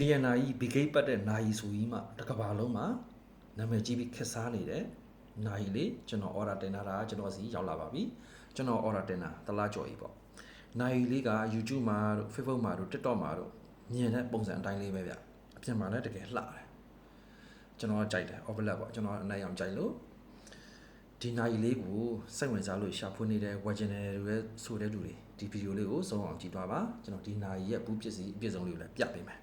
ANI ဘီဂိတ်ပတ်တဲ့နိုင်ဆိုကြီးမှတကဘာလုံးမှာနာမည်ကြီးပြီးခက်စားနေတဲ့နိုင်လေးကျွန်တော် order တင်တာကျွန်တော်စီရောက်လာပါပြီကျွန်တော် order တင်တာတလားကြော်ကြီးပေါ့နိုင်လေးက YouTube မှာတို့ Facebook မှာတို့ TikTok မှာတို့မြင်တဲ့ပုံစံအတိုင်းလေးပဲဗျအပြင်မှာလည်းတကယ်လှတယ်ကျွန်တော်ကြိုက်တယ် overlap ပေါ့ကျွန်တော်အနိုင်အောင်ကြိုက်လို့ဒီနိုင်လေးကိုစိတ်ဝင်စားလို့ရှာဖွေနေတဲ့ original တွေဆိုတဲ့လူတွေဒီဗီဒီယိုလေးကိုစုံအောင်ကြည့်သွားပါကျွန်တော်ဒီနိုင်ရဲ့ဘူးပစ္စည်းအပြည့်စုံလေးကိုလည်းပြပေးမယ်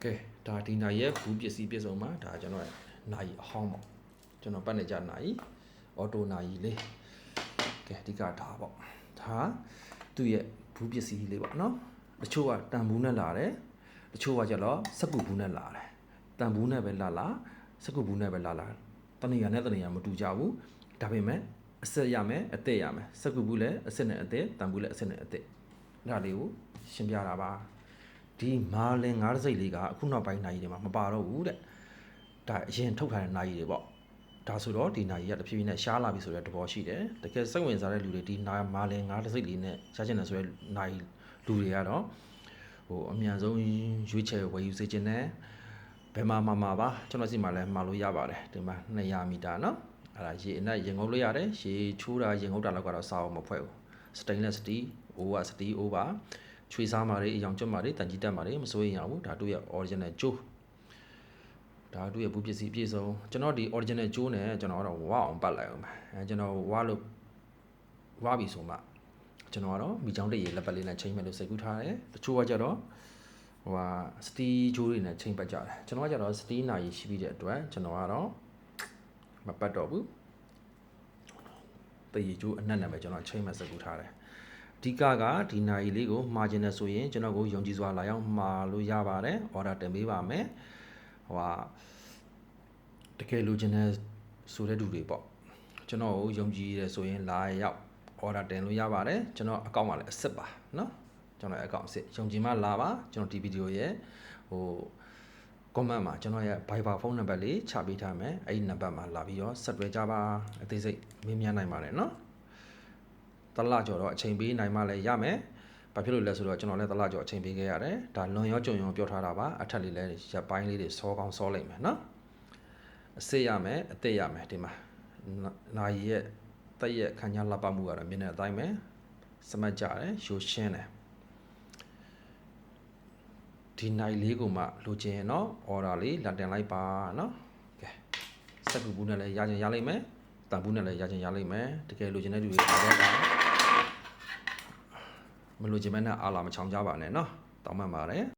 ကဲဒါဒီနိုင်ရဲ့ဘူးပစ္စည်းပြည့်စုံမှာဒါကျွန်တော်နိုင်အဟောင်းပေါ့ကျွန်တော်ပတ်နေကြနိုင်အော်တိုနိုင်လေးကဲအဓိကဒါပေါ့ဒါသူ့ရဲ့ဘူးပစ္စည်းလေးပေါ့နော်တချို့ကတန်ဘူးနဲ့လာတယ်တချို့ကကျတော့စက်ကူဘူးနဲ့လာတယ်တန်ဘူးနဲ့ပဲလာစက်ကူဘူးနဲ့ပဲလာတဏှာနဲ့တဏှာမတူကြဘူးဒါပေမဲ့အစစ်ရမယ်အသက်ရမယ်စက်ကူဘူးလည်းအစစ်နဲ့အသက်တန်ဘူးလည်းအစစ်နဲ့အသက်ဒါလေးကိုရှင်းပြတာပါဒီမာလင်ငါးတစိတ်လေးကအခုနောက်ပိုင်းနိုင်တွေမှာမပါတော့ဘူးတဲ့ဒါအရင်ထုတ်ထားတဲ့နိုင်တွေပေါ့ဒါဆိုတော့ဒီနိုင်ကြီးကတဖြည်းဖြည်းနဲ့ရှားလာပြီဆိုတဲ့သဘောရှိတယ်တကယ်စိတ်ဝင်စားတဲ့လူတွေဒီမာလင်ငါးတစိတ်လေးနဲ့ရှားချင်တယ်ဆိုတဲ့နိုင်လူတွေကတော့ဟိုအမြန်ဆုံးရွေးချယ်ဝယ်ယူစေချင်တယ်ဘယ်မှာပါကျွန်တော်စီမှာလည်းမှာလို့ရပါတယ်ဒီမှာ200မီတာเนาะအဲ့ဒါရေအနက်ရင်ငုပ်လို့ရတယ်ရေချိုးတာရင်ငုပ်တာလောက်ကတော့စားအောင်မဖွဲ့ဘူးစတိန်လက်စတီအိုးကစတီအိုးပါချွေစားမာတွေအယောင်ကျွတ်မာတွေတန်ကြီးတက်မာတွေမစိုးရင်ရဘူးဒါတို့ရဲ့ original ကျိုးဒါတို့ရဲ့ဘူးပစ္စည်းအပြည့်စုံကျွန်တော်ဒီ original ကျိုးနဲ့ကျွန်တော်ကတော့ဝါအောင်ပတ်လိုက်အောင်ကျွန်တော်ဝါလို့ဝါပြီဆိုမှကျွန်တော်ကတော့မိချောင်းတရေလက်ပတ်လေးနဲ့ချိန်မဲ့လို့စိတ်ကူးထားတယ်တချို့ကကြတော့ဟိုဟာစတီဂျိုးတွေနဲ့ချိန်ပတ်ကြတယ်ကျွန်တော်ကကြတော့စတီနာရီရှိပြီးတဲ့အတွက်ကျွန်တော်ကတော့မပတ်တော့ဘူးတရေဂျိုးအနက်နဲ့ပဲကျွန်တော်ချိန်မဲ့စိတ်ကူးထားတယ်အဓိကကဒီနာရီလေးကိုမှာကျင်တယ်ဆိုရင်ကျွန်တော်ကိုယုံကြည်စွာလာရောက်မှာလို့ရပါတယ် order တင်ပေးပါမယ်ဟိုဟာတကယ်လိုချင်တဲ့ဆိုတဲ့လူတွေပေါ့ကျွန်တော်ကိုယုံကြည်တယ်ဆိုရင်လာရောက် order တင်လို့ရပါတယ်ကျွန်တော်အကောင့်မှာလည်းအစ်စ်ပါเนาะကျွန်တော်ရဲ့အကောင့်အစ်စ်ယုံကြည်မှလာပါကျွန်တော်ဒီဗီဒီယိုရဲ့ဟို comment မှာကျွန်တော်ရဲ့ Viber ဖုန်းနံပါတ်လေးချပေးထားမယ်အဲ့ဒီနံပါတ်မှာလာပြီးတော့ဆက်သွယ်ကြပါအသေးစိတ်မေးမြန်းနိုင်ပါတယ်เนาะတလကျော်တော့အချိန်ပေးနိုင်မှလည်းရမယ်ဘာဖြစ်လို့လဲဆိုတော့ကျွန်တော်လည်းတလကျော်အချိန်ပေးခဲ့ရတယ်ဒါလွန်ရောကြုံရောပြောထားတာပါအထက်လေးလည်းရပ်ပိုင်းလေးတွေစောကောင်းစောလိုက်မယ်เนาะအစစ်ရမယ်အသက်ရမယ်ဒီမှာနာရီရဲ့တက်ရဲ့ခံညာလှပမှုကတော့မြင်တဲ့အတိုင်းပဲစမတ်ကြတယ်ရိုးရှင်းတယ်ဒီနိုင်လေးကိုမှလိုချင်เนาะ order လေးလက်တင်လိုက်ပါเนาะကဲစက်ကူဘူးနဲ့လည်းရချင်ရလိမ့်မယ်တန်ဘူးနဲ့လည်းရချင်ရလိမ့်မယ်တကယ်လိုချင်တဲ့လူတွေအားတော့မလိုချင်မဲ့နဲ့အားလာမချောင်ကြပါနဲ့เนาะတောင်းပန်ပါတယ်